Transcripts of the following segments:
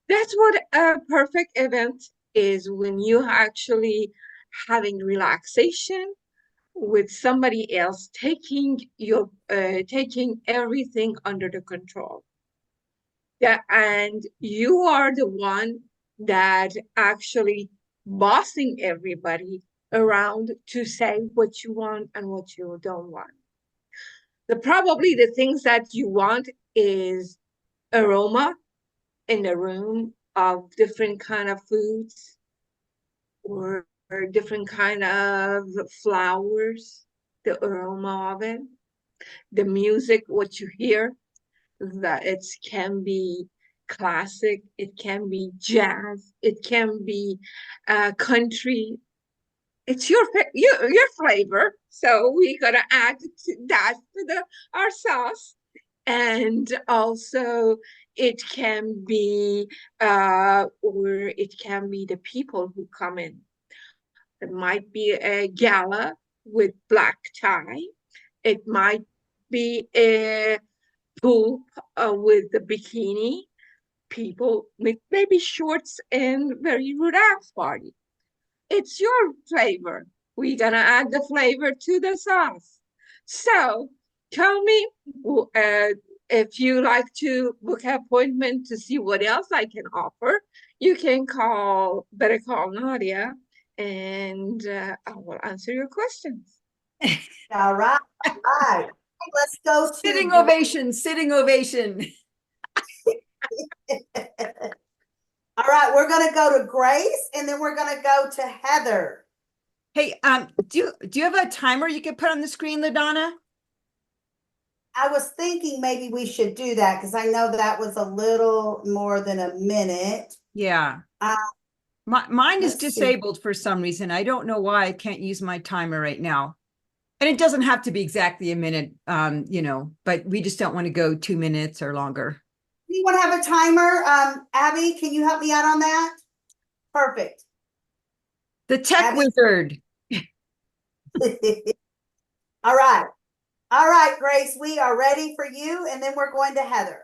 That's what a perfect event is, when you actually having relaxation with somebody else, taking everything under the control. Yeah, and you are the one that actually bossing everybody around to say what you want and what you don't want. Probably the things that you want is aroma in the room of different kind of foods, or different kind of flowers, the aroma of it, the music, what you hear, that it can be classic, it can be jazz, it can be country. It's your flavor, so we gotta add that to our sauce. And also it can be or it can be the people who come in. It might be a gala with black tie. It might be a pool with the bikini, people with maybe shorts and very relaxed party. It's your flavor. We're gonna add the flavor to the sauce. So tell me if you like to book an appointment to see what else I can offer. You can better call Nadia, and I will answer your questions. All right, all right. Let's go Sitting to ovation, sitting ovation. all right, we're gonna go to Grace and then we're gonna go to Heather. Hey, do you have a timer you could put on the screen, LaDonna? I was thinking maybe we should do that because I know that was a little more than a minute. Yeah. Uh, Mine is let's see. disabled for some reason. I don't know why I can't use my timer right now. And it doesn't have to be exactly a minute, but we just don't want to go 2 minutes or longer. Anyone have a timer? Abby, can you help me out on that? Perfect. The tech Abby? wizard. All right. All right, Grace, we are ready for you, and then we're going to Heather.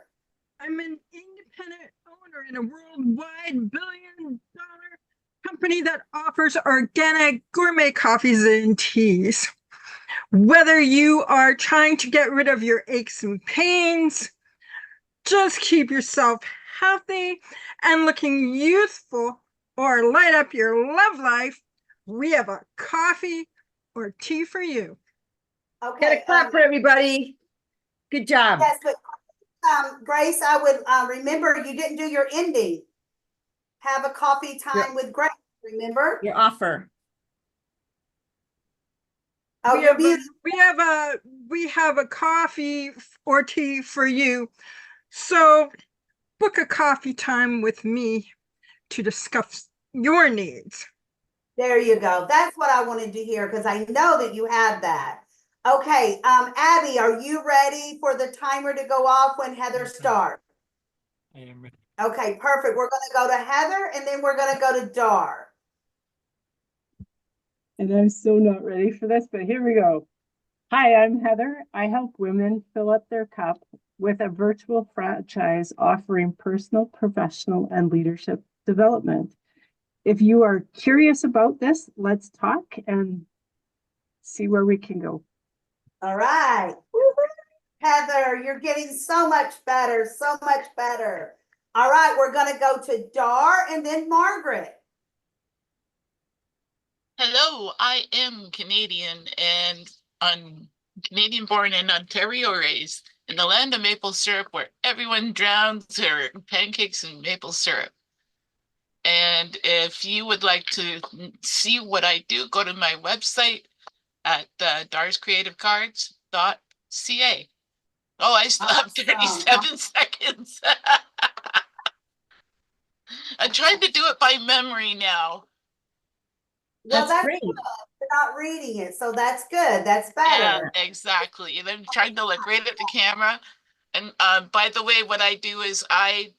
I'm an independent owner in a worldwide billion-dollar company that offers organic gourmet coffees and teas. Whether you are trying to get rid of your aches and pains, just keep yourself healthy and looking youthful, or light up your love life, we have a coffee or tea for you. Okay. Get a clap for everybody. Good job. Yes, but Grace, I would remember you didn't do your ending. Have a coffee time with Grace, remember? Your offer. Oh, we have a coffee or tea for you. So book a coffee time with me to discuss your needs. There you go. That's what I wanted to hear because I know that you had that. Okay, Abby, are you ready for the timer to go off when Heather starts? I am ready. Okay, perfect. We're going to go to Heather and then we're going to go to Dar. And I'm so not ready for this, but here we go. Hi, I'm Heather. I help women fill up their cup with a virtual franchise offering personal, professional, and leadership development. If you are curious about this, let's talk and see where we can go. All right. Heather, you're getting so much better, so much better. All right, we're going to go to Dar and then Margaret. Hello, I am Canadian and I'm Canadian born in Ontario raised in the land of maple syrup where everyone drowns their pancakes in maple syrup. And if you would like to see what I do, go to my website at darscreativecards.ca. Oh, I still have 37 seconds. I'm trying to do it by memory now. Well, that's great. Good. You're not reading it, so that's good. That's better. Yeah, exactly. And I'm trying to look right at the camera. And by the way, what I do is I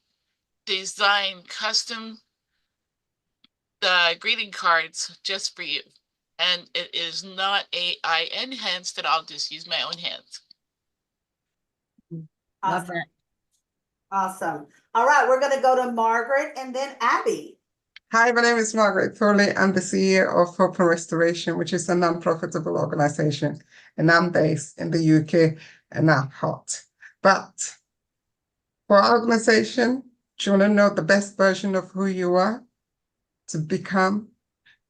design custom greeting cards just for you. And it is not AI enhanced at all. Just use my own hands. Awesome. Awesome. All right, we're gonna go to Margaret and then Abby. Hi, my name is Margaret Thorley. I'm the CEO of Hope and Restoration, which is a non-profitable organization, and I'm based in the UK and I'm hot. But for our organization, do you want to know the best version of who you are? To become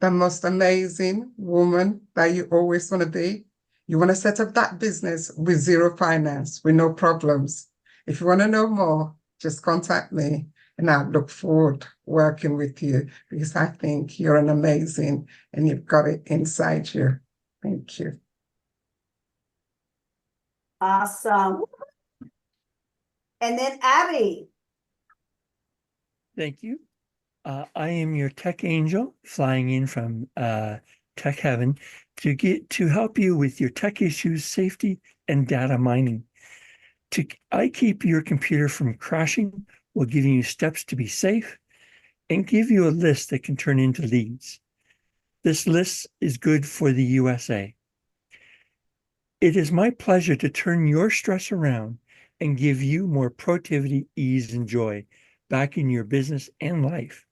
the most amazing woman that you always want to be. You want to set up that business with zero finance, with no problems. If you want to know more, just contact me and I look forward to working with you because I think you're an amazing and you've got it inside you. Thank you. Awesome. And then Abby. Thank you. I am your tech angel flying in from tech heaven to help you with your tech issues, safety, and data mining. I keep your computer from crashing while giving you steps to be safe and give you a list that can turn into leads. This list is good for the USA. It is my pleasure to turn your stress around and give you more productivity, ease, and joy back in your business and life.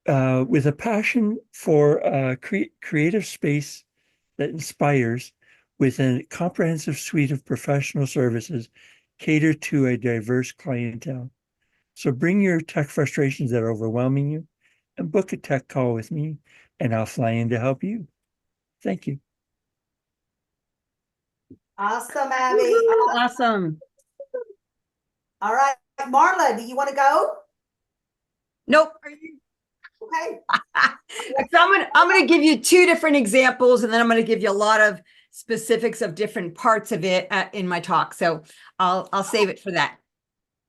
With a passion for creative space that inspires, with a comprehensive suite of professional services catered to a diverse clientele. So bring your tech frustrations that are overwhelming you and book a tech call with me, and I'll fly in to help you. Thank you. Awesome, Abby. Awesome. All right, Marla, do you want to go? Nope. Okay. So I'm gonna give you two different examples, and then I'm gonna give you a lot of specifics of different parts of it in my talk. So I'll save it for that.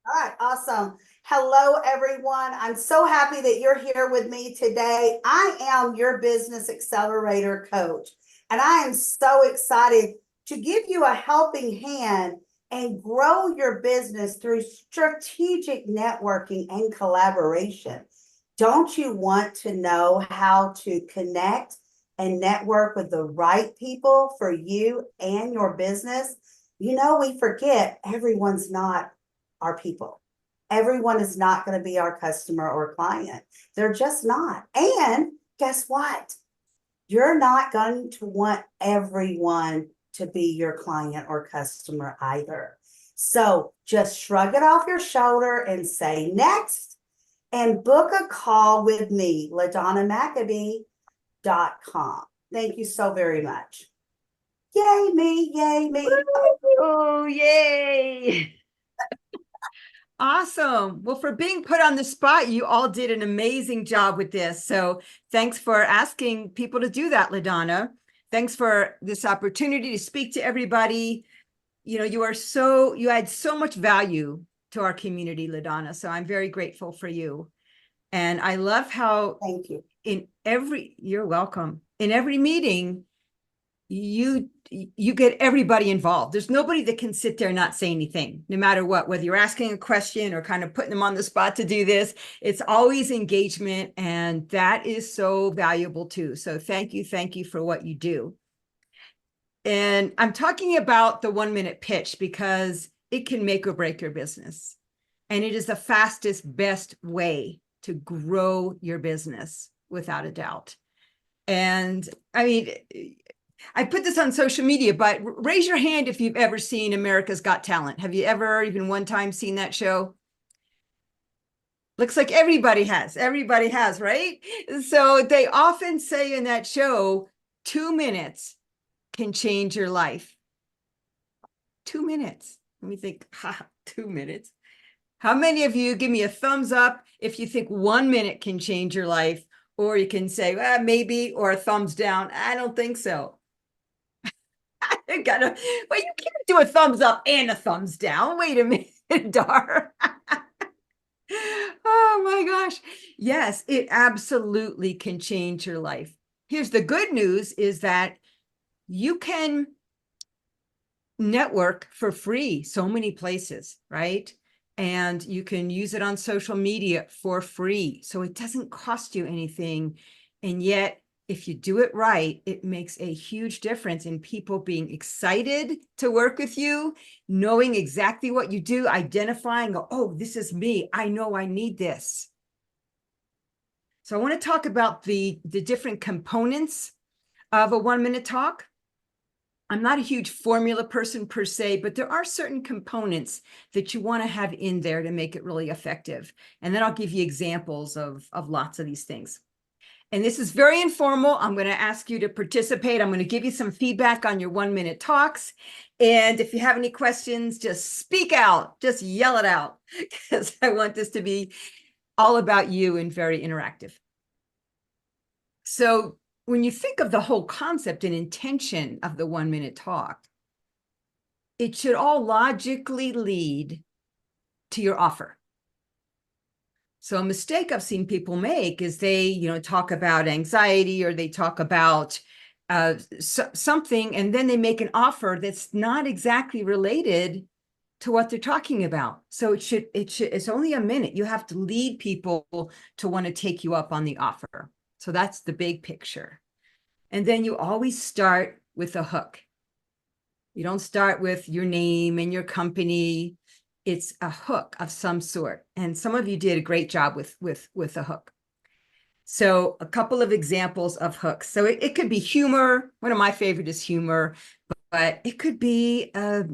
All right, awesome. Hello, everyone. I'm so happy that you're here with me today. I am your business accelerator coach, and I am so excited to give you a helping hand and grow your business through strategic networking and collaboration. Don't you want to know how to connect and network with the right people for you and your business? You know, we forget everyone's not our people. Everyone is not going to be our customer or client. They're just not. And guess what? You're not going to want everyone to be your client or customer either. So just shrug it off your shoulder and say next, and book a call with me, LaDonnaMcAbee.com. Thank you so very much. Yay me, yay me. Oh, yay. Awesome. Well, for being put on the spot, you all did an amazing job with this. So thanks for asking people to do that, LaDonna. Thanks for this opportunity to speak to everybody. You know, you add so much value to our community, LaDonna. So I'm very grateful for you. And I love how Thank you. You're welcome. In every meeting, you get everybody involved. There's nobody that can sit there and not say anything, no matter what, whether you're asking a question or kind of putting them on the spot to do this. It's always engagement, and that is so valuable too. So thank you for what you do. And I'm talking about the 1-minute pitch because it can make or break your business. And it is the fastest, best way to grow your business, without a doubt. And I mean, I put this on social media, but raise your hand if you've ever seen America's Got Talent. Have you ever even one time seen that show? Looks like everybody has, right? So they often say in that show, 2 minutes can change your life. 2 minutes. Let me think, 2 minutes. How many of you give me a thumbs up if you think 1 minute can change your life? Or you can say, well, maybe, or a thumbs down. I don't think so. Well, you can't do a thumbs up and a thumbs down. Wait a minute, Dar. Oh my gosh. Yes, it absolutely can change your life. Here's the good news is that you can network for free so many places, right? And you can use it on social media for free. So it doesn't cost you anything. And yet if you do it right, it makes a huge difference in people being excited to work with you, knowing exactly what you do, identifying, oh, this is me. I know I need this. So I want to talk about the different components of a 1-minute talk. I'm not a huge formula person per se, but there are certain components that you want to have in there to make it really effective. And then I'll give you examples of lots of these things. And this is very informal. I'm going to ask you to participate. I'm going to give you some feedback on your 1-minute talks. And if you have any questions, just speak out, just yell it out, because I want this to be all about you and very interactive. So when you think of the whole concept and intention of the 1-minute talk, it should all logically lead to your offer. So a mistake I've seen people make is they, talk about anxiety, or they talk about something, and then they make an offer that's not exactly related to what they're talking about. So it's only a minute. You have to lead people to want to take you up on the offer. So that's the big picture. And then you always start with a hook. You don't start with your name and your company. It's a hook of some sort. And some of you did a great job with a hook. So a couple of examples of hooks. So it could be humor. One of my favorite is humor, but it could be a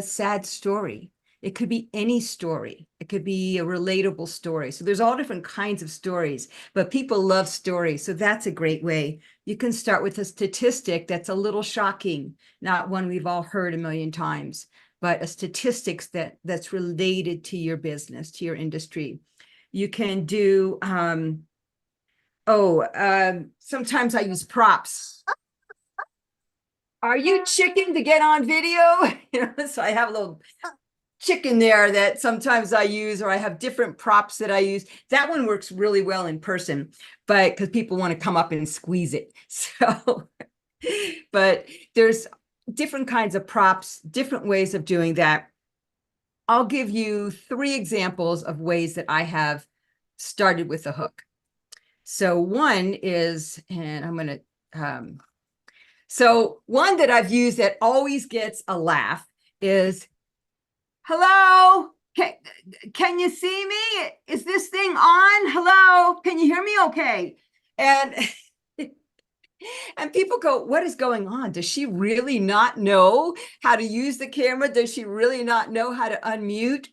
sad story. It could be any story. It could be a relatable story. So there's all different kinds of stories, but people love stories. So that's a great way. You can start with a statistic that's a little shocking, not one we've all heard a million times, but a statistics that's related to your business, to your industry. You can do, sometimes I use props. Are you chicken to get on video? So I have a little chicken there that sometimes I use, or I have different props that I use. That one works really well in person, but because people want to come up and squeeze it. So, but there's different kinds of props, different ways of doing that. I'll give you 3 examples of ways that I have started with a hook. So one is, and I'm going to, so one that I've used that always gets a laugh is, hello, can you see me? Is this thing on? Hello, can you hear me okay? And and people go, what is going on? Does she really not know how to use the camera? Does she really not know how to unmute?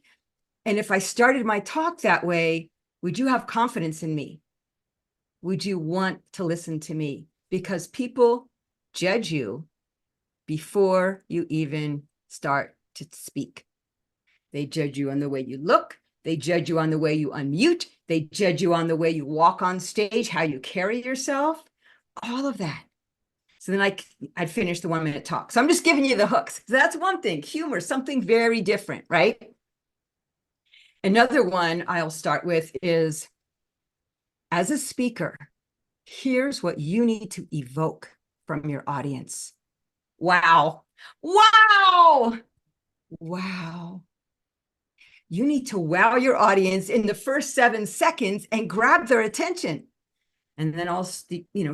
And if I started my talk that way, would you have confidence in me? Would you want to listen to me? Because people judge you before you even start to speak. They judge you on the way you look. They judge you on the way you unmute. They judge you on the way you walk on stage, how you carry yourself, all of that. So then I'd finish the 1-minute talk. So I'm just giving you the hooks. So that's one thing, humor, something very different, right? Another one I'll start with is, as a speaker, here's what you need to evoke from your audience. Wow. Wow. Wow. You need to wow your audience in the first 7 seconds and grab their attention. And then I'll,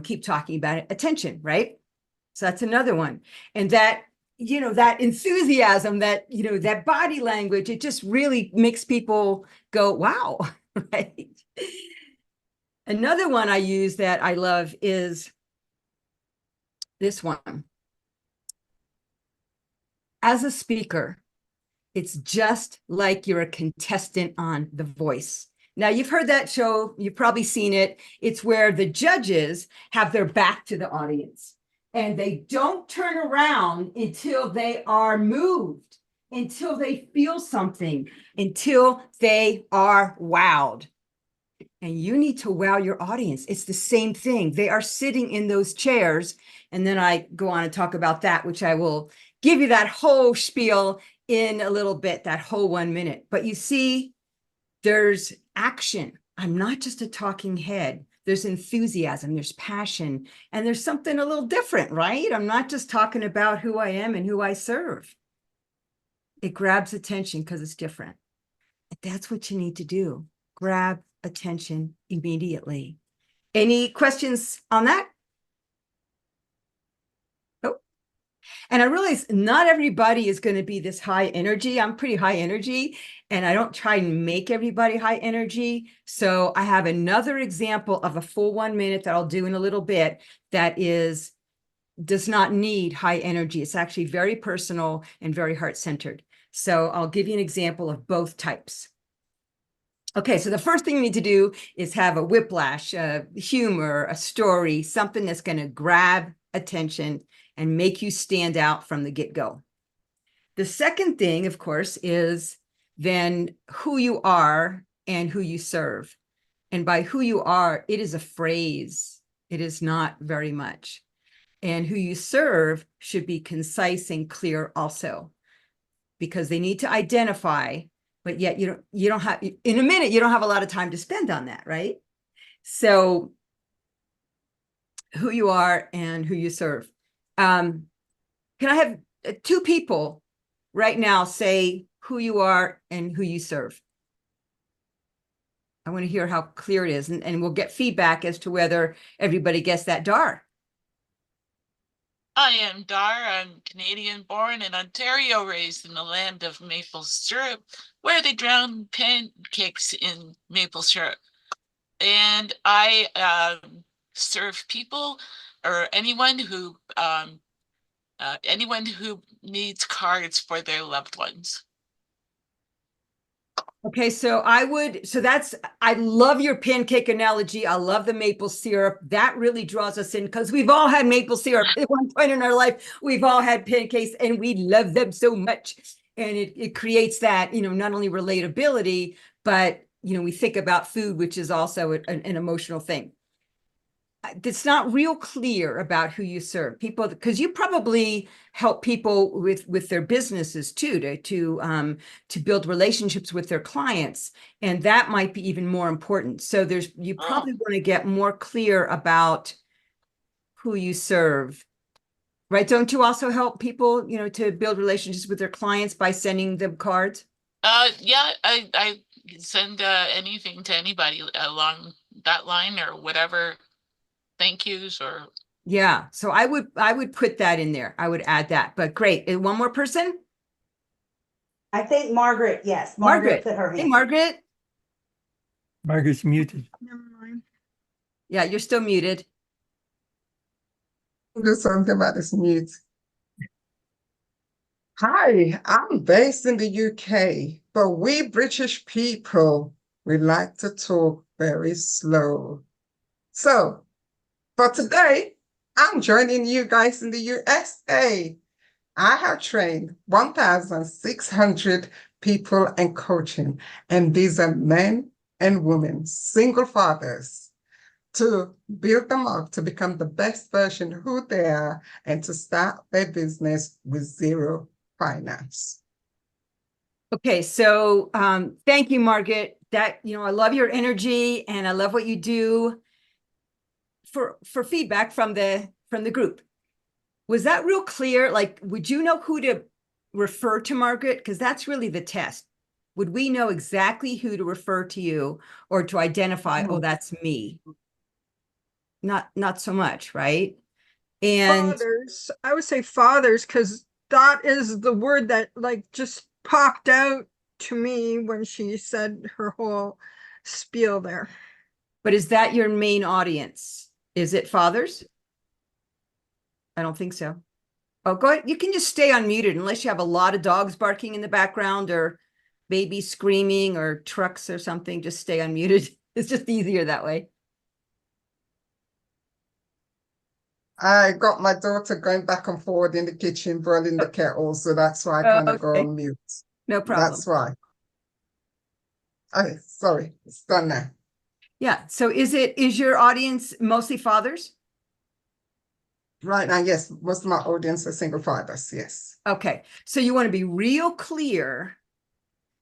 keep talking about it. Attention, right? So that's another one. And that, that enthusiasm, that, that body language, it just really makes people go, wow, right? Another one I use that I love is this one. As a speaker, it's just like you're a contestant on The Voice. Now, you've heard that show. You've probably seen it. It's where the judges have their back to the audience, and they don't turn around until they are moved, until they feel something, until they are wowed. And you need to wow your audience. It's the same thing. They are sitting in those chairs. And then I go on and talk about that, which I will give you that whole spiel in a little bit, that whole 1 minute. But you see, there's action. I'm not just a talking head. There's enthusiasm, there's passion, and there's something a little different, right? I'm not just talking about who I am and who I serve. It grabs attention because it's different. That's what you need to do. Grab attention immediately. Any questions on that? And I realize not everybody is going to be this high energy. I'm pretty high energy, and I don't try and make everybody high energy. So I have another example of a full 1 minute that I'll do in a little bit that does not need high energy. It's actually very personal and very heart-centered. So I'll give you an example of both types. Okay, so the first thing you need to do is have a whiplash, humor, a story, something that's going to grab attention and make you stand out from the get-go. The second thing, of course, is then who you are and who you serve. And by who you are, it is a phrase. It is not very much. And who you serve should be concise and clear also, because they need to identify, but yet you don't have, in a minute, you don't have a lot of time to spend on that, right? So who you are and who you serve. Can I have two people right now say who you are and who you serve? I want to hear how clear it is, and we'll get feedback as to whether everybody gets that. Dar. I am Dar. I'm Canadian born in Ontario, raised in the land of maple syrup, where they drown pancakes in maple syrup. And I serve people or anyone who needs cards for their loved ones. Okay, so I love your pancake analogy. I love the maple syrup. That really draws us in because we've all had maple syrup at one point in our life. We've all had pancakes and we love them so much. And it creates that, not only relatability, but, we think about food, which is also an emotional thing. It's not real clear about who you serve people, because you probably help people with their businesses too, to build relationships with their clients, and that might be even more important. So you probably want to get more clear about who you serve, right? Don't you also help people, to build relationships with their clients by sending them cards? Yeah, I send anything to anybody along that line or whatever. Thank yous or yeah. So I would put that in there. I would add that. But great. One more person? I think Margaret, yes. Margaret. Put her hand. Hey, Margaret. Margaret's muted. Never mind. Yeah, you're still muted. Do something about this mute. Hi, I'm based in the UK, but we British people, we like to talk very slow. So, for today, I'm joining you guys in the USA. I have trained 1,600 people and coaching, and these are men and women, single fathers, to build them up to become the best version of who they are and to start their business with zero finance. Okay, so thank you, Margaret. That, I love your energy and I love what you do. For feedback from the group, was that real clear? Like, would you know who to refer to, Margaret? Because that's really the test. Would we know exactly who to refer to you or to identify, oh, that's me? Not so much, right? And Fathers, I would say fathers, because that is the word that just popped out to me when she said her whole spiel there. but is that your main audience? Is it fathers? I don't think so. Oh, go ahead. You can just stay unmuted unless you have a lot of dogs barking in the background or babies screaming or trucks or something. Just stay unmuted. It's just easier that way. I got my daughter going back and forward in the kitchen, boiling the kettle, so that's why I kind of go on mute. No problem. That's why. Okay, sorry, it's done now. Yeah. So is your audience mostly fathers? Right now, yes, most of my audience are single fathers, yes. Okay. So you want to be real clear,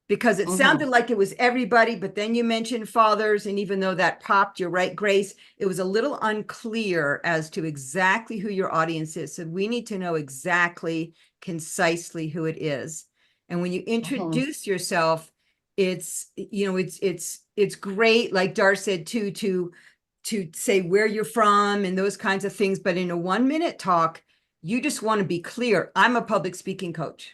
because it sounded like it was everybody, but then you mentioned fathers. And even though that popped, you're right, Grace, it was a little unclear as to exactly who your audience is. So we need to know exactly, concisely who it is. And when you introduce yourself, it's great, like Dar said, to say where you're from and those kinds of things. But in a 1 minute talk, You just want to be clear. I'm a public speaking coach.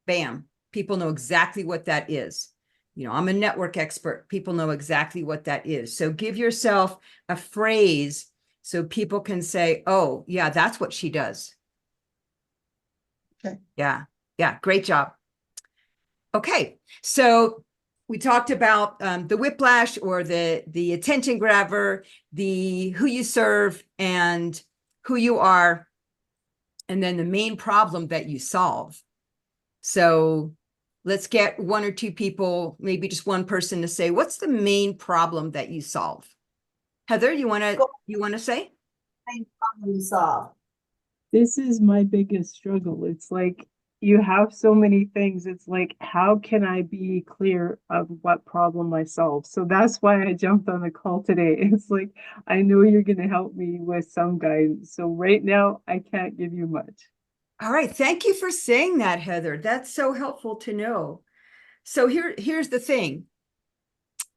Bam. People know exactly what that is. You know, I'm a network expert. People know exactly what that is. So give yourself a phrase so people can say, oh, yeah, that's what she does. Okay. Yeah. Yeah. Great job. Okay. So we talked about the whiplash or the attention grabber, the who you serve and who you are, and then the main problem that you solve. So let's get one or two people, maybe just one person to say, what's the main problem that you solve? Heather, you want to say? Main problem to solve. This is my biggest struggle. It's like you have so many things. It's like, how can I be clear of what problem I solve? So that's why I jumped on the call today. It's like, I know you're going to help me with some guidance. So right now, I can't give you much. All right. Thank you for saying that, Heather. That's so helpful to know. So here's the thing.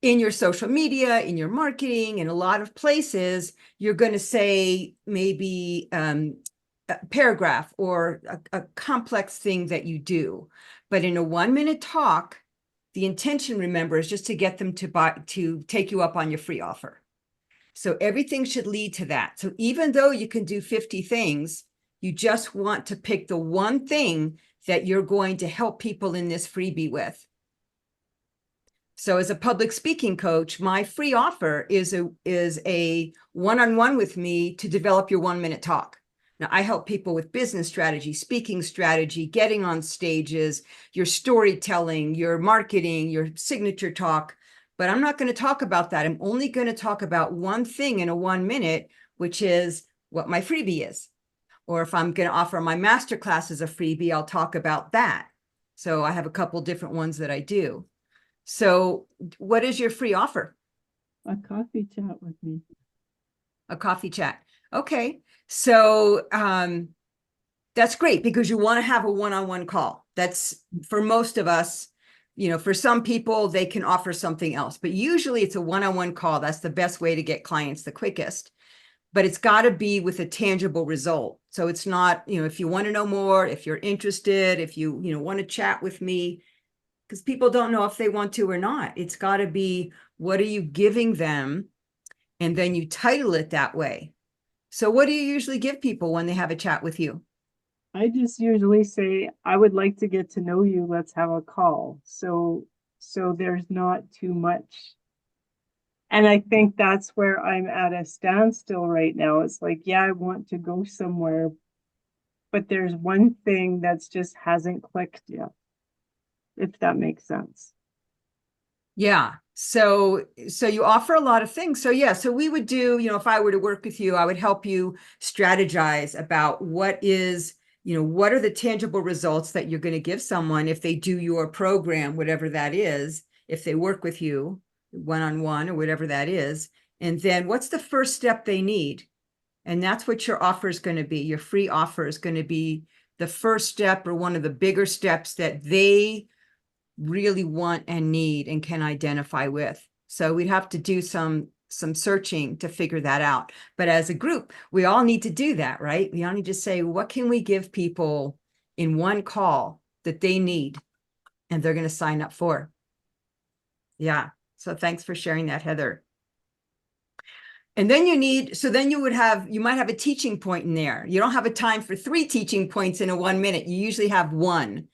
In your social media, in your marketing, in a lot of places, you're going to say maybe a paragraph or a complex thing that you do. But in a 1-minute talk, the intention, remember, is just to get them to take you up on your free offer. So everything should lead to that. So even though you can do 50 things, you just want to pick the one thing that you're going to help people in this freebie with. So as a public speaking coach, my free offer is a one-on-one with me to develop your 1-minute talk. Now, I help people with business strategy, speaking strategy, getting on stages, your storytelling, your marketing, your signature talk. But I'm not going to talk about that. I'm only going to talk about one thing in a 1 minute, which is what my freebie is. Or if I'm going to offer my masterclass as a freebie, I'll talk about that. So I have a couple different ones that I do. So what is your free offer? A coffee chat with me. A coffee chat. Okay. So that's great because you want to have a one-on-one call. That's for most of us, you know, for some people, they can offer something else, but usually it's a one-on-one call. That's the best way to get clients the quickest, but it's got to be with a tangible result. So it's not, you know, if you want to know more, if you're interested, if you want to chat with me, because people don't know if they want to or not. It's got to be, what are you giving them? And then you title it that way. So what do you usually give people when they have a chat with you? I just usually say, I would like to get to know you. Let's have a call. So there's not too much. And I think that's where I'm at a standstill right now. It's like, yeah, I want to go somewhere, but there's one thing that's just hasn't clicked yet, if that makes sense. Yeah. So you offer a lot of things. So yeah, so we would do, if I were to work with you, I would help you strategize about what are the tangible results that you're going to give someone if they do your program, whatever that is, if they work with you one-on-one or whatever that is. And then what's the first step they need? And that's what your offer is going to be. Your free offer is going to be the first step or one of the bigger steps that they really want and need and can identify with. So we'd have to do some searching to figure that out. But as a group, we all need to do that, right? We all need to say, what can we give people in one call that they need and they're going to sign up for? Yeah. So thanks for sharing that, Heather. And then you might have a teaching point in there. You don't have a time for 3 teaching points in a 1 minute. You usually have one.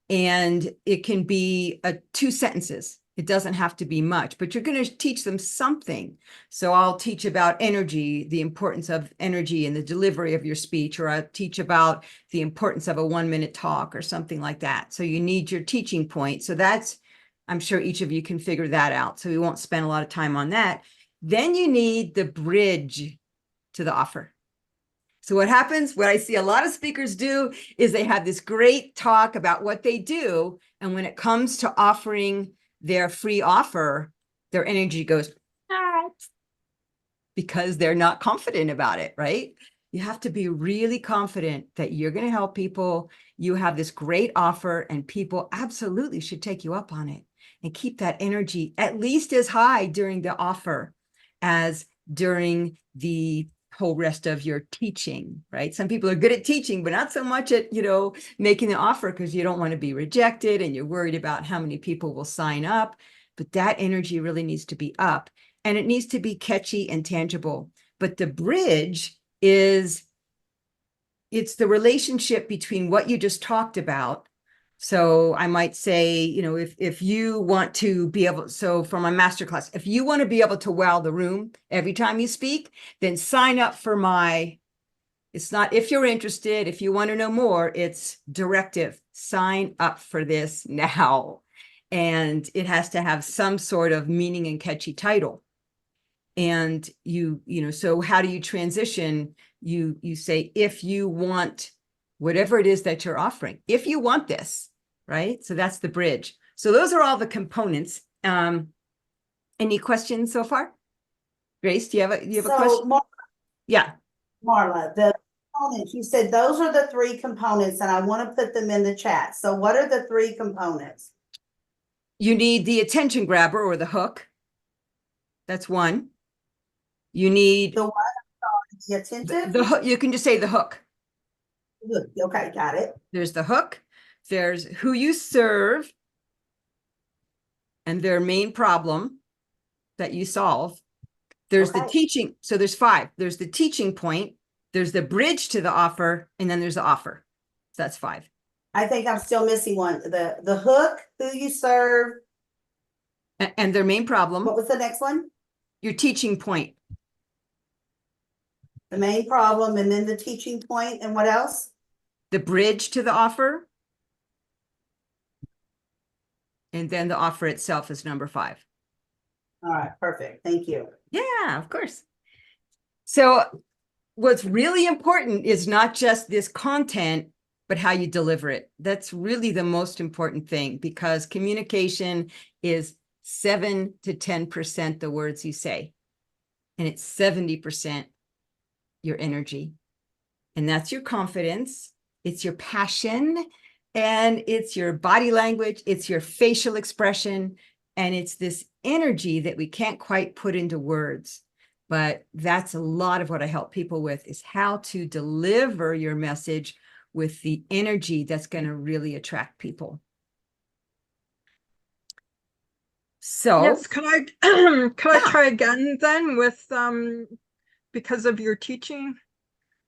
And it can be 2 sentences. It doesn't have to be much, but you're going to teach them something. So I'll teach about energy, the importance of energy in the delivery of your speech, or I'll teach about the importance of a 1-minute talk or something like that. So you need your teaching point. So I'm sure each of you can figure that out. So we won't spend a lot of time on that. Then you need the bridge to the offer. So what happens, what I see a lot of speakers do is they have this great talk about what they do. And when it comes to offering their free offer, their energy goes, because they're not confident about it, right? You have to be really confident that you're going to help people. You have this great offer and people absolutely should take you up on it and keep that energy at least as high during the offer as during the whole rest of your teaching, right? Some people are good at teaching, but not so much at, making the offer, because you don't want to be rejected and you're worried about how many people will sign up. But that energy really needs to be up, and it needs to be catchy and tangible. But the bridge it's the relationship between what you just talked about. So I might say, if you want to be able, so for my masterclass, if you want to be able to wow the room every time you speak, then sign up for it's not if you're interested, if you want to know more, it's directive. Sign up for this now. And it has to have some sort of meaning and catchy title. And so how do you transition? You say, if you want whatever it is that you're offering, if you want this, right? So that's the bridge. So those are all the components. Any questions so far? Grace, do you have a question? Yeah. Marla, the components, you said those are the 3 components, and I want to put them in the chat. So what are the 3 components? You need the attention grabber or the hook. That's one. You need The what? The attentive? the hook. You can just say the hook. Good. Okay, got it. There's the hook. There's who you serve and their main problem that you solve. There's the teaching. So there's 5. There's the teaching point. There's the bridge to the offer. And then there's the offer. So that's 5. I think I'm still missing one. The hook, who you serve. And their main problem. What was the next one? Your teaching point. The main problem, and then the teaching point, and what else? The bridge to the offer. And then the offer itself is number 5. All right, perfect. Thank you. Yeah, of course. So what's really important is not just this content, but how you deliver it. That's really the most important thing, because communication is 7 to 10% the words you say, and it's 70% your energy. And that's your confidence. It's your passion, and it's your body language. It's your facial expression. And it's this energy that we can't quite put into words. But that's a lot of what I help people with, is how to deliver your message with the energy that's going to really attract people. So yes, can I try again then with because of your teaching,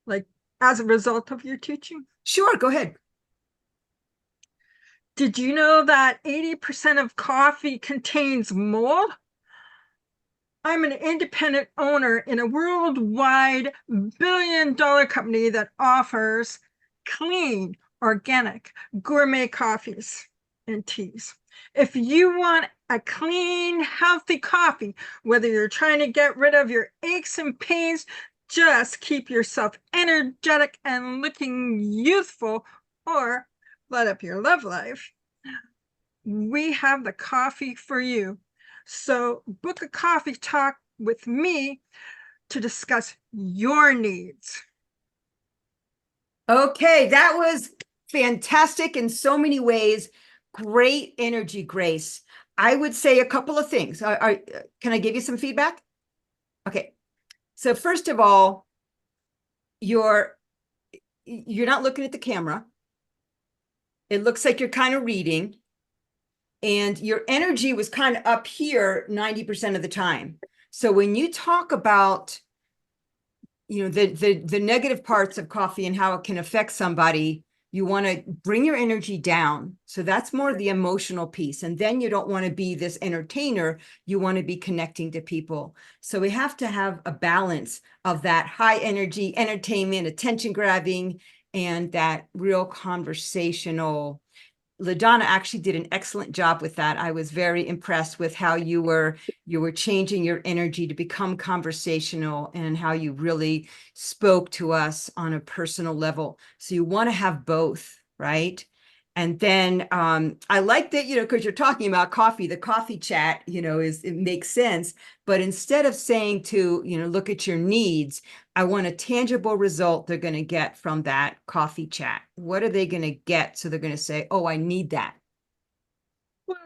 like as a result of your teaching? Sure, go ahead. Did you know that 80% of coffee contains mold? I'm an independent owner in a worldwide billion-dollar company that offers clean, organic, gourmet coffees and teas. If you want a clean, healthy coffee, whether you're trying to get rid of your aches and pains, just keep yourself energetic and looking youthful, or light up your love life, we have the coffee for you. So book a coffee talk with me to discuss your needs. Okay, that was fantastic in so many ways. Great energy, Grace. I would say a couple of things. Can I give you some feedback? Okay. So first of all, you're not looking at the camera. It looks like you're kind of reading, and your energy was kind of up here 90% of the time. So when you talk about, the negative parts of coffee and how it can affect somebody, you want to bring your energy down. So that's more the emotional piece. And then you don't want to be this entertainer. You want to be connecting to people. So we have to have a balance of that high energy, entertainment, attention grabbing, and that real conversational. LaDonna actually did an excellent job with that. I was very impressed with how you were changing your energy to become conversational, and how you really spoke to us on a personal level. So you want to have both, right? And then I like that, because you're talking about coffee, the coffee chat, it makes sense. But instead of saying to, look at your needs, I want a tangible result they're going to get from that coffee chat. What are they going to get? So they're going to say, oh, I need that. Well,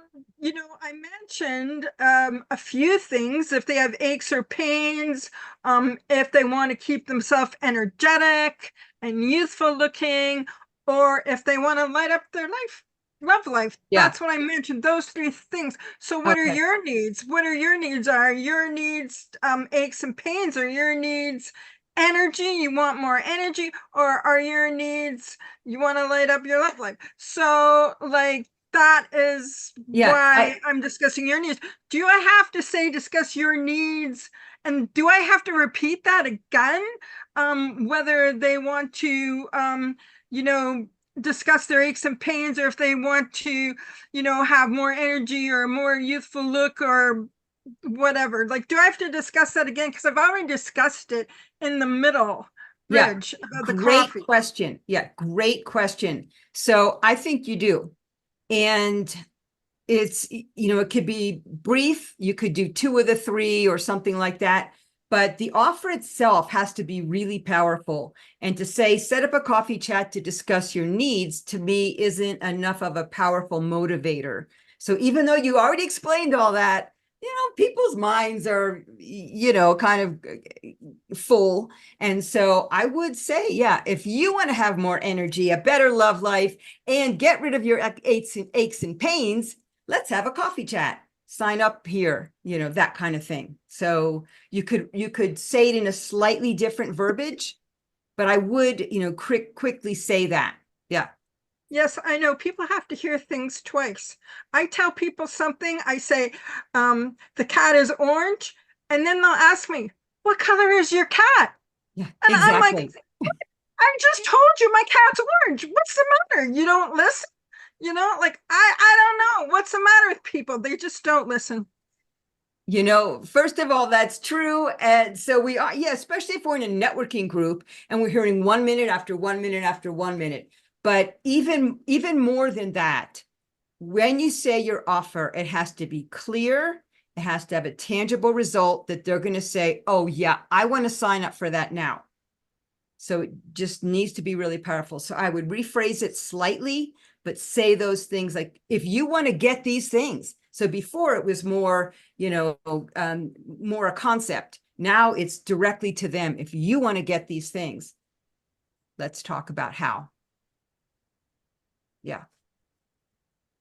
I mentioned a few things. If they have aches or pains, if they want to keep themselves energetic and youthful looking, or if they want to light up their love life. Yeah. That's what I mentioned, those three things. So what are Okay. your needs? What are your needs? Are your needs aches and pains? Are your needs energy? You want more energy? Or are your needs you want to light up your love life? So like, that is Yeah, why I'm discussing your needs. Do I have to say discuss your needs? And do I have to repeat that again? Whether they want to, discuss their aches and pains, or if they want to, have more energy or a more youthful look or whatever. Like, do I have to discuss that again? Because I've already discussed it in the middle Yeah. bridge about the Great coffee. question. Yeah, great question. So I think you do. And it's, it could be brief. You could do 2 of the 3 or something like that. But the offer itself has to be really powerful. And to say, set up a coffee chat to discuss your needs, to me, isn't enough of a powerful motivator. So even though you already explained all that, people's minds are, kind of full. And so I would say, yeah, if you want to have more energy, a better love life, and get rid of your aches and pains, let's have a coffee chat. Sign up here, that kind of thing. So you could say it in a slightly different verbiage, but I would, quickly say that. Yeah. Yes, I know people have to hear things twice. I tell people something, I say, the cat is orange, and then they'll ask me, what color is your cat? Yeah, And I'm like, exactly. I just told you my cat's orange. What's the matter? You don't listen? Like, I don't know. What's the matter with people? They just don't listen. First of all, that's true. And so we are, yeah, especially if we're in a networking group and we're hearing 1 minute after 1 minute after 1 minute. But even more than that, when you say your offer, it has to be clear. It has to have a tangible result that they're going to say, oh, yeah, I want to sign up for that now. So it just needs to be really powerful. So I would rephrase it slightly, but say those things like, if you want to get these things. So before it was more, more a concept. Now it's directly to them. If you want to get these things, let's talk about how. Yeah.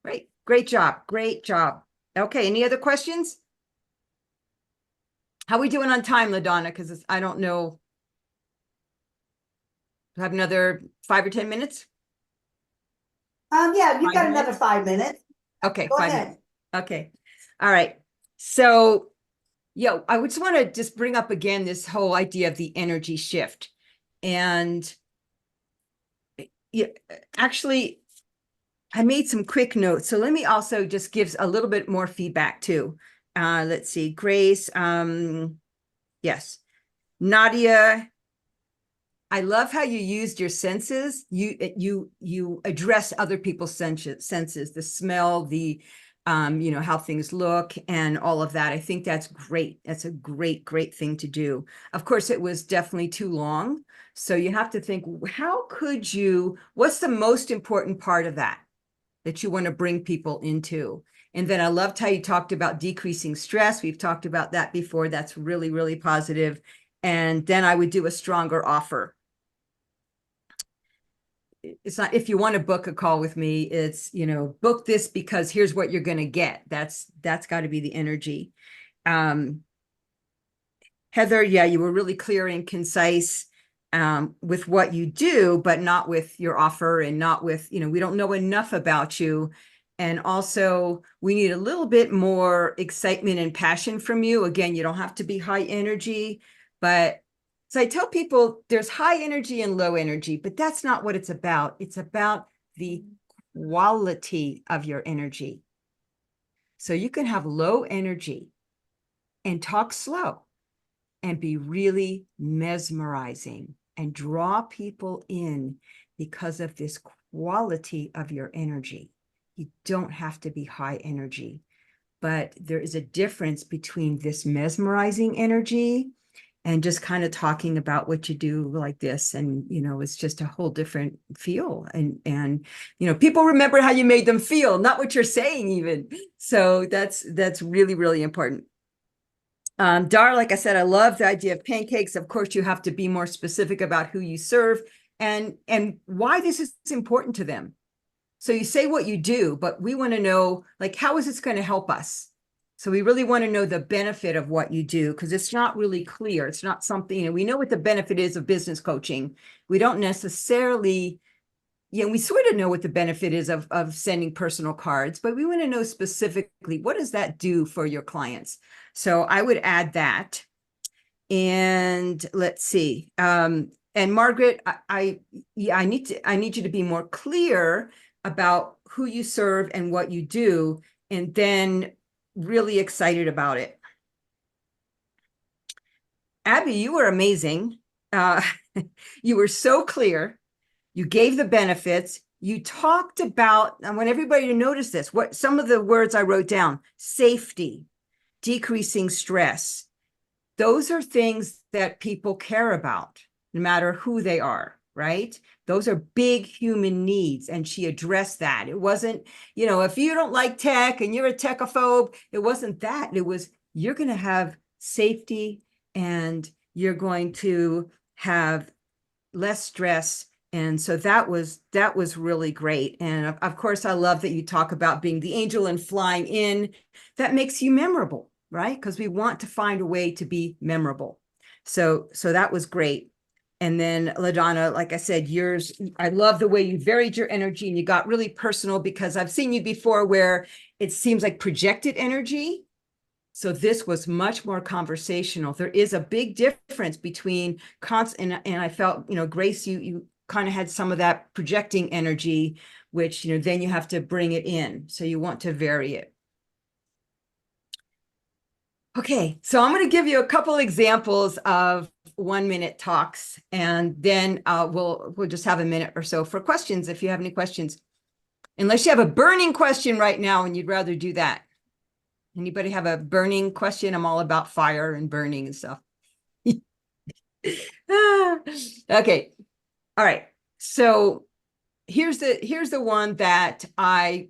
Great. Great job. Great job. Okay. Any other questions? How are we doing on time, LaDonna? Because I don't know. Have another 5 or 10 minutes? Yeah, you've 5 got minutes? another 5 minutes. Okay, Go 5 ahead. minutes. Okay. All right. So, I would just want to just bring up again this whole idea of the energy shift. And yeah, actually, I made some quick notes. So let me also just give a little bit more feedback too. Let's see, Grace. Yes. Nadia, I love how you used your senses. You address other people's senses, the smell, the how things look and all of that. I think that's great. That's a great thing to do. Of course, it was definitely too long. So you have to think, what's the most important part of that you want to bring people into? And then I loved how you talked about decreasing stress. We've talked about that before. That's really positive. And then I would do a stronger offer. It's not, if you want to book a call with me, it's, book this because here's what you're going to get. That's got to be the energy. Heather, yeah, you were really clear and concise with what you do, but not with your offer and not with, we don't know enough about you. And also we need a little bit more excitement and passion from you. Again, you don't have to be high energy, but so I tell people there's high energy and low energy, but that's not what it's about. It's about the quality of your energy. So you can have low energy and talk slow and be really mesmerizing and draw people in because of this quality of your energy. You don't have to be high energy, but there is a difference between this mesmerizing energy and just kind of talking about what you do like this. And, it's just a whole different feel. And, people remember how you made them feel, not what you're saying even. So that's really, really important. Dar, like I said, I love the idea of pancakes. Of course, you have to be more specific about who you serve and why this is important to them. So you say what you do, but we want to know, like, how is this going to help us? So we really want to know the benefit of what you do, because it's not really clear. It's not something, we know what the benefit is of business coaching. We don't necessarily, we sort of know what the benefit is of sending personal cards, but we want to know specifically, what does that do for your clients? So I would add that. And let's see. And Margaret, I need you to be more clear about who you serve and what you do, and then really excited about it. Abby, you were amazing. You were so clear. You gave the benefits. You talked about, I want everybody to notice this, what some of the words I wrote down: safety, decreasing stress. Those are things that people care about, no matter who they are, right? Those are big human needs. And she addressed that. It wasn't, if you don't like tech and you're a techophobe, it wasn't that. It was, you're going to have safety and you're going to have less stress. And so that was really great. And of course, I love that you talk about being the angel and flying in. That makes you memorable, right? Because we want to find a way to be memorable. So that was great. And then LaDonna, like I said, yours, I love the way you varied your energy and you got really personal, because I've seen you before where it seems like projected energy. So this was much more conversational. There is a big difference between and I felt, Grace, you kind of had some of that projecting energy, which, then you have to bring it in. So you want to vary it. Okay, so I'm going to give you a couple examples of 1-minute talks, and then we'll just have a minute or so for questions if you have any questions. Unless you have a burning question right now and you'd rather do that. Anybody have a burning question? I'm all about fire and burning and stuff. Okay. All right. So here's the one that I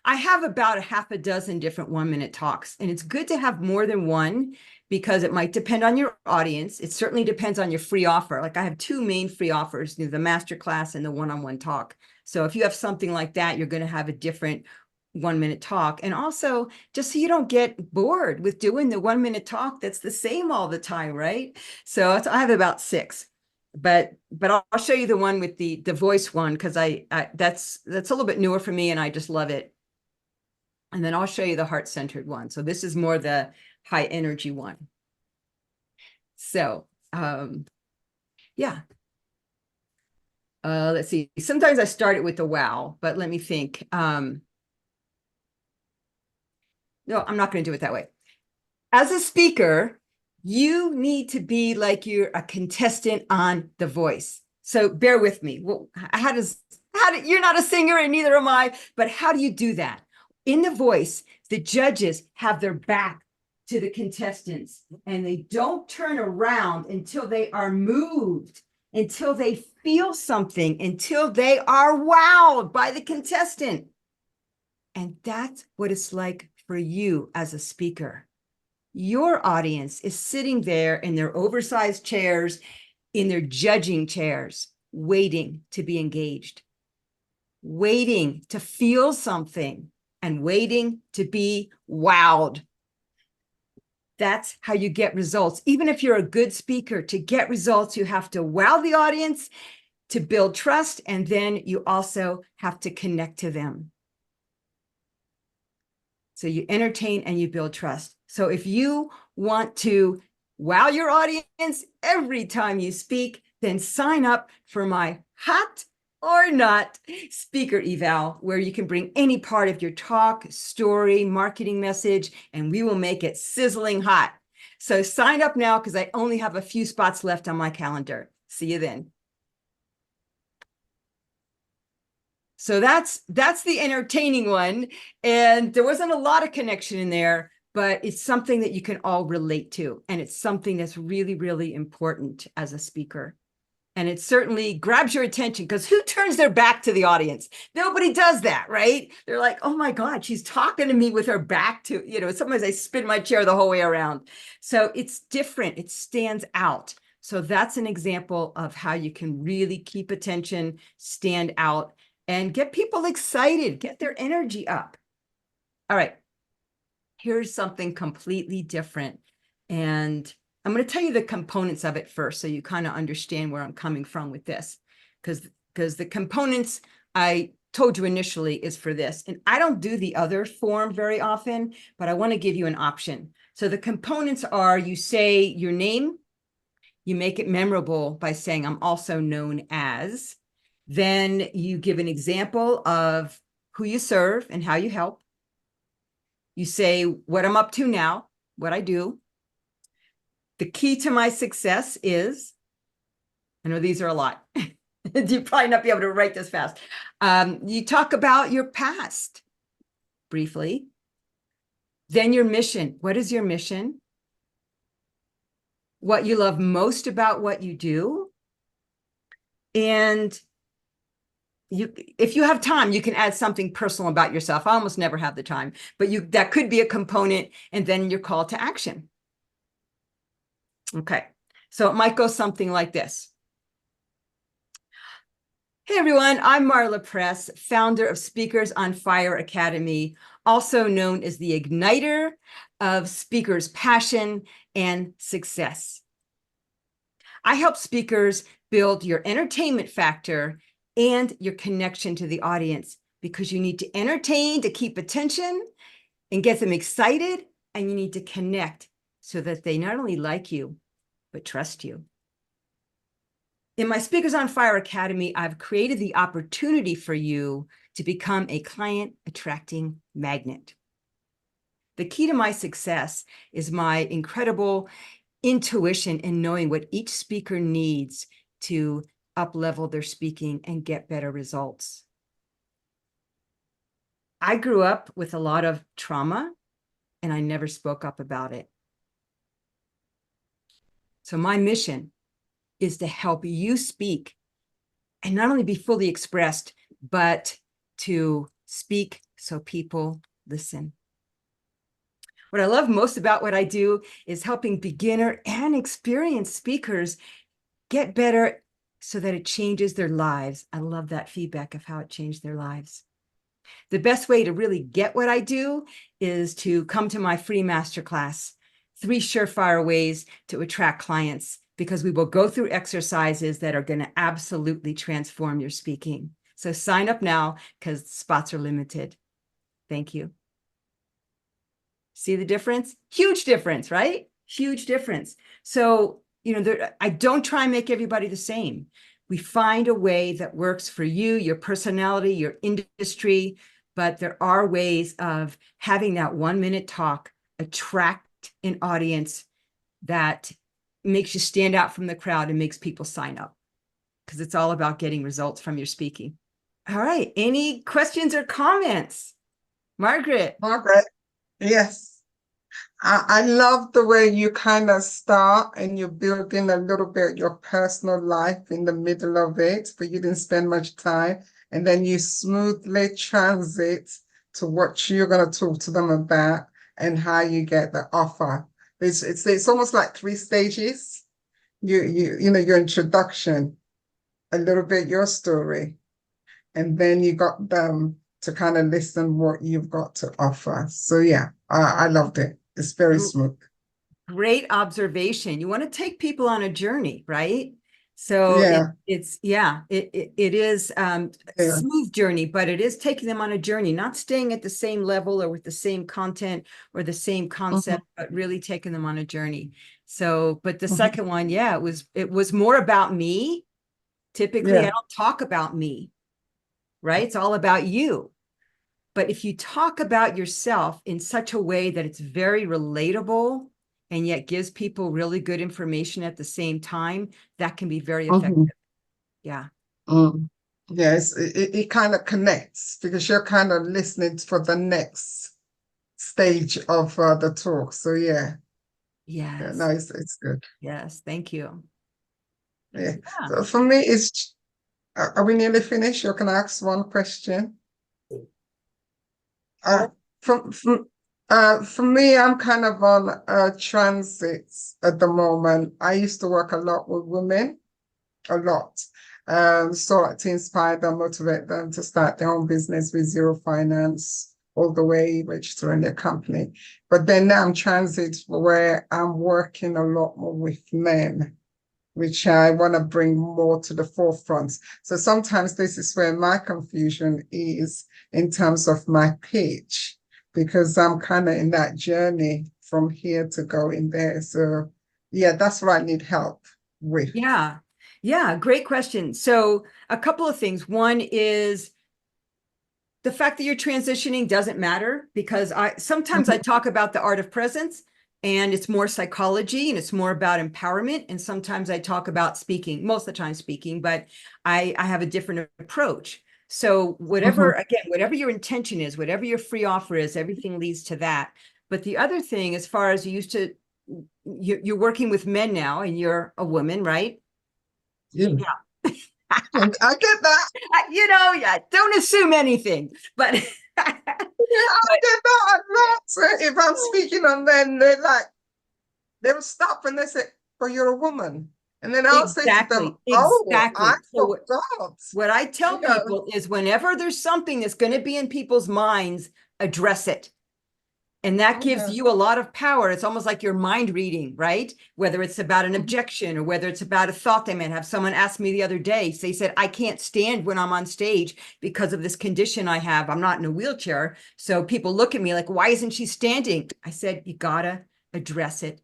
have about a half a dozen different 1-minute talks, and it's good to have more than one because it might depend on your audience. It certainly depends on your free offer. Like I have 2 main free offers, the masterclass and the one-on-one talk. So if you have something like that, you're going to have a different 1-minute talk. And also, just so you don't get bored with doing the 1-minute talk that's the same all the time, right? So I have about 6. But I'll show you the one with the voice one, because that's a little bit newer for me and I just love it. And then I'll show you the heart-centered one. So this is more the high energy one. So yeah. Let's see. Sometimes I start it with the wow, but let me think. No, I'm not going to do it that way. As a speaker, you need to be like you're a contestant on The Voice. So bear with me. Well, you're not a singer and neither am I, but how do you do that? In The Voice, the judges have their back to the contestants and they don't turn around until they are moved, until they feel something, until they are wowed by the contestant. And that's what it's like for you as a speaker. Your audience is sitting there in their oversized chairs, in their judging chairs, waiting to be engaged, waiting to feel something, and waiting to be wowed. That's how you get results. Even if you're a good speaker, to get results, you have to wow the audience to build trust, and then you also have to connect to them. So you entertain and you build trust. So if you want to wow your audience every time you speak, then sign up for my hot or not speaker eval, where you can bring any part of your talk, story, marketing message, and we will make it sizzling hot. So sign up now because I only have a few spots left on my calendar. See you then. So that's the entertaining one. And there wasn't a lot of connection in there, but it's something that you can all relate to. And it's something that's really, really important as a speaker. And it certainly grabs your attention, because who turns their back to the audience? Nobody does that, right? They're like, oh my God, she's talking to me with her back to, sometimes I spin my chair the whole way around. So it's different. It stands out. So that's an example of how you can really keep attention, stand out, and get people excited, get their energy up. All right. Here's something completely different. And I'm going to tell you the components of it first, so you kind of understand where I'm coming from with this, because the components I told you initially is for this. And I don't do the other form very often, but I want to give you an option. So the components are, you say your name, you make it memorable by saying, I'm also known as. Then you give an example of who you serve and how you help. You say what I'm up to now, what I do. The key to my success is, I know these are a lot. You'll probably not be able to write this fast. You talk about your past briefly. Then your mission. What is your mission? What you love most about what you do. And if you have time, you can add something personal about yourself. I almost never have the time, but that could be a component, and then your call to action. Okay, so it might go something like this. Hey everyone, I'm Marla Press, founder of Speakers on Fire Academy, also known as the igniter of speakers' passion and success. I help speakers build your entertainment factor and your connection to the audience, because you need to entertain to keep attention and get them excited, and you need to connect so that they not only like you, but trust you. In my Speakers on Fire Academy, I've created the opportunity for you to become a client attracting magnet. The key to my success is my incredible intuition in knowing what each speaker needs to up-level their speaking and get better results. I grew up with a lot of trauma, and I never spoke up about it. So my mission is to help you speak and not only be fully expressed, but to speak so people listen. What I love most about what I do is helping beginner and experienced speakers get better so that it changes their lives. I love that feedback of how it changed their lives. The best way to really get what I do is to come to my free masterclass, 3 surefire ways to attract clients, because we will go through exercises that are going to absolutely transform your speaking. So sign up now, because spots are limited. Thank you. See the difference? Huge difference, right? Huge difference. So, I don't try and make everybody the same. We find a way that works for you, your personality, your industry, but there are ways of having that 1-minute talk attract an audience that makes you stand out from the crowd and makes people sign up, because it's all about getting results from your speaking. All right. Any questions or comments? Margaret, Yes. I love the way you kind of start and you build in a little bit your personal life in the middle of it, but you didn't spend much time. And then you smoothly transit to what you're going to talk to them about and how you get the offer. It's almost like 3 stages. Your introduction, a little bit your story, and then you got them to kind of listen what you've got to offer. So yeah, I loved it. It's very smooth. great observation. You want to take people on a journey, right? So Yeah. it is a Yeah. smooth journey, but it is taking them on a journey, not staying at the same level or with the same content or the same concept, but really taking them on a journey. So, but the second one, yeah, it was more about me. Typically, I don't talk about me, right? It's all about you. But if you talk about yourself in such a way that it's very relatable and yet gives people really good information at the same time, that can be very effective. Yeah. Yes, it kind of connects because you're kind of listening for the next stage of the talk. So yeah, Yes. no, it's good. Yes. Thank you. Yeah. Yeah. So for me, it's are we nearly finished? Or can I ask one question? Uh, for me, I'm kind of on transits at the moment. I used to work a lot with women, a lot. So to inspire them, motivate them to start their own business with zero finance all the way registering their company. But then now I'm transit where I'm working a lot more with men, which I want to bring more to the forefront. So sometimes this is where my confusion is in terms of my pitch, because I'm kind of in that journey from here to go in there. So yeah, that's what I need help with. Yeah. Yeah. Great question. So a couple of things. One is the fact that you're transitioning doesn't matter, because sometimes I talk about the art of presence, and it's more psychology and it's more about empowerment. And sometimes I talk about speaking, most of the time speaking, but I have a different approach. So whatever, again, whatever your intention is, whatever your free offer is, everything leads to that. But the other thing, as far as you're working with men now, and you're a woman, right? Yeah. I get that. Yeah, don't assume anything, but Yeah, I get that a lot. So if I'm speaking on men, they'll stop and they say, "But you're a woman." And then I'll say to them, "Oh, I So forgot." what I tell people is, whenever there's something that's going to be in people's minds, address it. And that gives you a lot of power. It's almost like you're mind reading, right? Whether it's about an objection or whether it's about a thought they might have. Someone asked me the other day, they said, I can't stand when I'm on stage because of this condition I have. I'm not in a wheelchair. So people look at me like, why isn't she standing? I said, you gotta address it.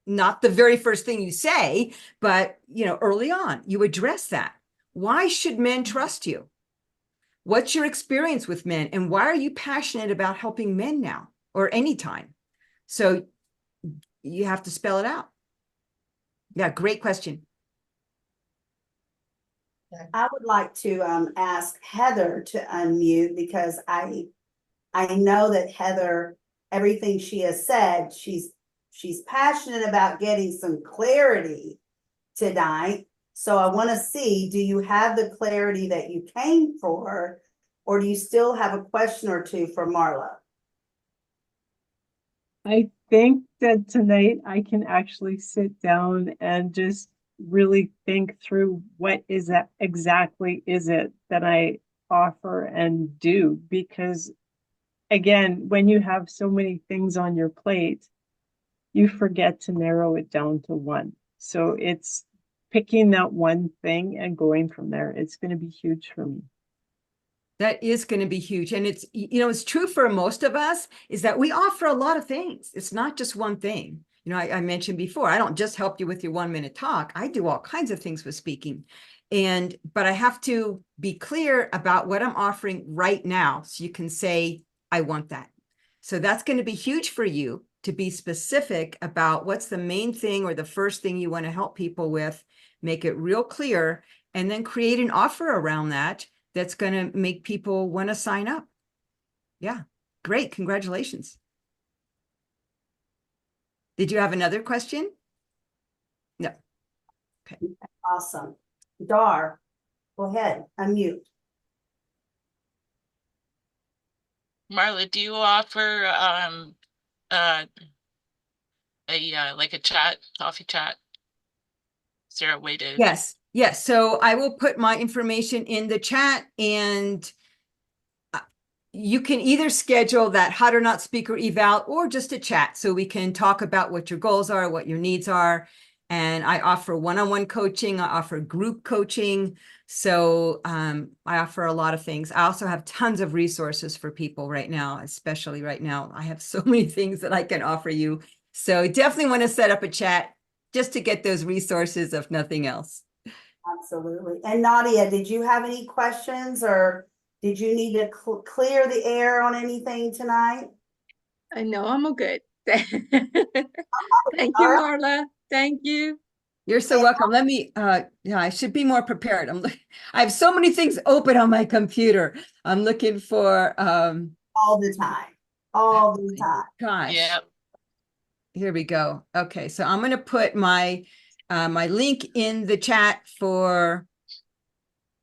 Not the very first thing you say, but early on, you address that. Why should men trust you? What's your experience with men? And why are you passionate about helping men now or anytime? So you have to spell it out. Yeah, great question. I would like to ask Heather to unmute, because I know that Heather, everything she has said, she's passionate about getting some clarity tonight. So I want to see, do you have the clarity that you came for, or do you still have a question or two for Marla? I think that tonight I can actually sit down and just really think through what is that exactly is it that I offer and do, because again, when you have so many things on your plate, you forget to narrow it down to one. So it's picking that one thing and going from there. It's going to be huge for me. That is going to be huge. And it's true for most of us, is that we offer a lot of things. It's not just one thing. I mentioned before, I don't just help you with your 1-minute talk. I do all kinds of things with speaking. But I have to be clear about what I'm offering right now, so you can say, I want that. So that's going to be huge for you, to be specific about what's the main thing or the first thing you want to help people with, make it real clear, and then create an offer around that that's going to make people want to sign up. Yeah, great. Congratulations. Did you have another question? No. Okay. Awesome. Dar, go ahead, unmute. Marla, do you offer like a chat, coffee chat? Is there a way to? Yes. So I will put my information in the chat, and you can either schedule that hot or not speaker eval, or just a chat, so we can talk about what your goals are, what your needs are. And I offer one-on-one coaching. I offer group coaching. So I offer a lot of things. I also have tons of resources for people right now, especially right now. I have so many things that I can offer you. So definitely want to set up a chat just to get those resources, if nothing else. Absolutely. And Nadia, did you have any questions, or did you need to clear the air on anything tonight? I know I'm all good. Thank you, Marla. Thank you. You're so welcome. Let me, I should be more prepared. I have so many things open on my computer. I'm looking for, all the time. all the time. Gosh. Yeah. Here we go. Okay, so I'm going to put my my link in the chat for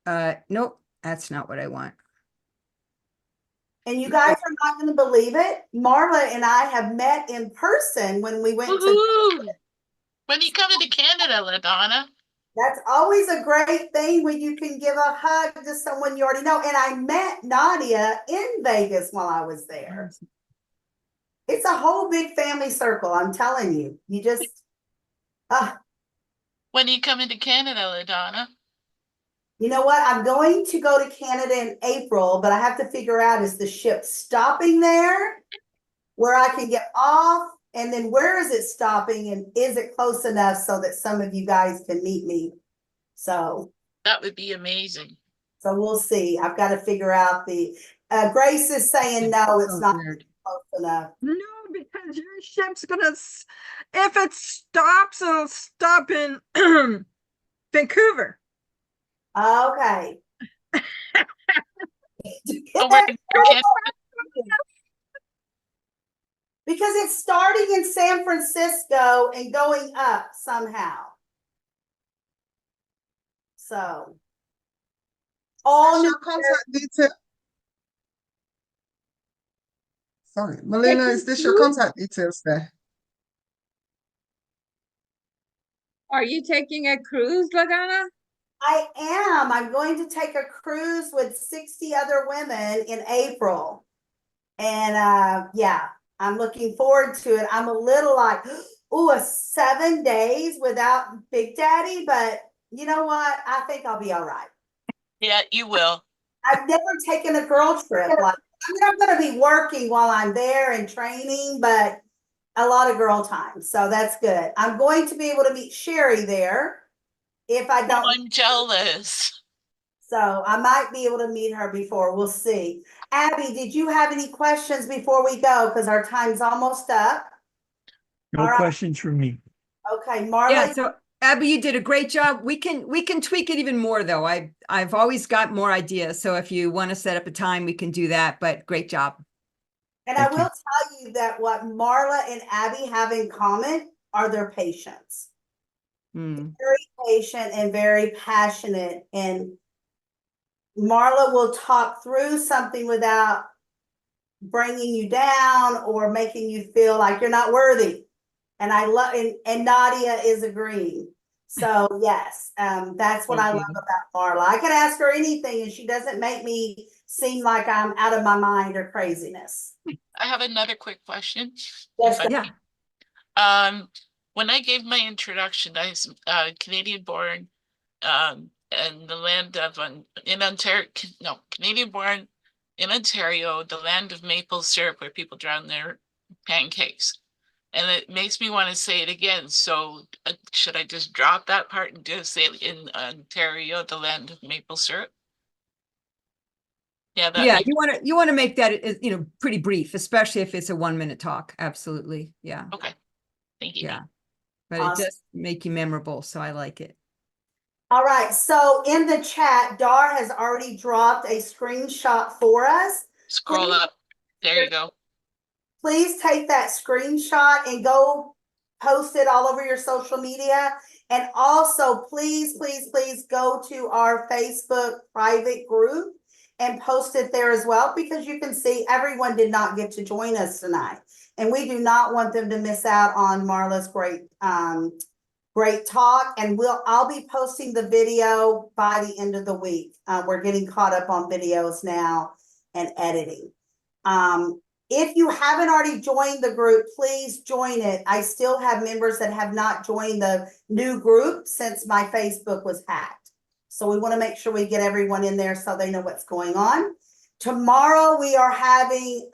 nope, that's not what I want. And you guys are not going to believe it. Marla and I have met in person when we went to. Woohoo! When are you coming to Canada, LaDonna? That's always a great thing when you can give a hug to someone you already know. And I met Nadia in Vegas while I was there. It's a whole big family circle. I'm telling you. You just, When are you coming to Canada, LaDonna? you know what? I'm going to go to Canada in April, but I have to figure out, is the ship stopping there where I can get off? And then where is it stopping? And is it close enough so that some of you guys can meet me? So That would be amazing. we'll see. I've got to figure out Grace is saying no, it's So not weird. close enough. No, because your ship's gonna, if it stops, it'll stop in Vancouver. Okay. Oh, we're Canada. Because it's starting in San Francisco and going up somehow. So all Your contact detail. Sorry, Melina, is this your contact details there? Are you taking a cruise, LaDonna? I am. I'm going to take a cruise with 60 other women in April. And yeah, I'm looking forward to it. I'm a little like, ooh, 7 days without Big Daddy, but you know what? I think I'll be all right. Yeah, you will. I've never taken a girl trip. Like, I mean, I'm going to be working while I'm there and training, but a lot of girl time. So that's good. I'm going to be able to meet Sherry there if I Oh, don't. I'm jealous. So I might be able to meet her before. We'll see. Abby, did you have any questions before we go? Because our time's almost up. No All right. questions from me. Okay, Marla. Yeah, so Abby, you did a great job. We can tweak it even more though. I've always got more ideas. So if you want to set up a time, we can do that, but great job. And Thank I you. will tell you that what Marla and Abby have in common are their patience. Hmm. Very patient and very passionate. And Marla will talk through something without bringing you down or making you feel like you're not worthy. And I love, and Nadia is agreeing. So yes, that's what I love about Marla. I can ask her anything and she doesn't make me seem like I'm out of my mind or craziness. I have another quick question. Yes, If Yeah. when I gave my introduction, I was Canadian born, and the land of in Ontario, no, Canadian born in Ontario, the land of maple syrup, where people drown their pancakes. And it makes me want to say it again. So should I just drop that part and just say in Ontario, the land of maple syrup? Yeah, that Yeah, makes, you want to make that pretty brief, especially if it's a 1-minute talk. Absolutely. Yeah. okay. Thank you. Yeah. But Awesome. it does make you memorable, so I like it. All right, so in the chat, Dar has already dropped a screenshot for us. Scroll up. There you go. Please take that screenshot and go post it all over your social media. And also, please, please, please go to our Facebook private group and post it there as well, because you can see everyone did not get to join us tonight. And we do not want them to miss out on Marla's great talk. And I'll be posting the video by the end of the week. We're getting caught up on videos now and editing. If you haven't already joined the group, please join it. I still have members that have not joined the new group since my Facebook was hacked. So we want to make sure we get everyone in there so they know what's going on. Tomorrow we are having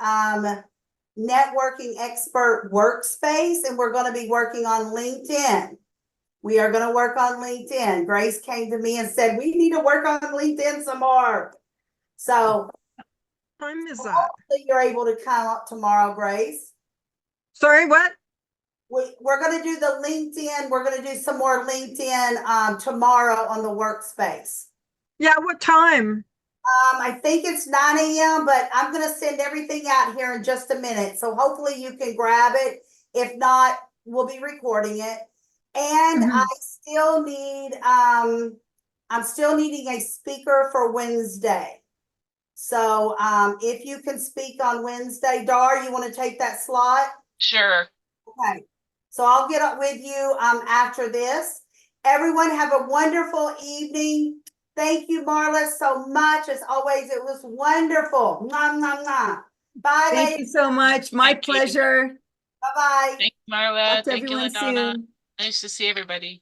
networking expert workspace, and we're going to be working on LinkedIn. We are going to work on LinkedIn. Grace came to me and said, we need to work on LinkedIn some more. So Time is up. hopefully you're able to come up tomorrow, Grace. Sorry, what? We're going to do the LinkedIn. We're going to do some more LinkedIn tomorrow on the workspace. Yeah, what time? I think it's 9 a.m., but I'm gonna send everything out here in just a minute. So hopefully you can grab it. If not, we'll be recording it. And I still need, I'm still needing a speaker for Wednesday. So, if you can speak on Wednesday, Dar, you want to take that slot? Sure. Okay. So I'll get up with you, after this. Everyone have a wonderful evening. Thank you, Marla, so much. As always, it was wonderful. Mwah, mwah, mwah. Bye, Thank ladies. you so much. My Thank you. pleasure. Bye-bye. Thank you, Marla. Talk to Thank you, everyone LaDonna. soon. Nice to see everybody.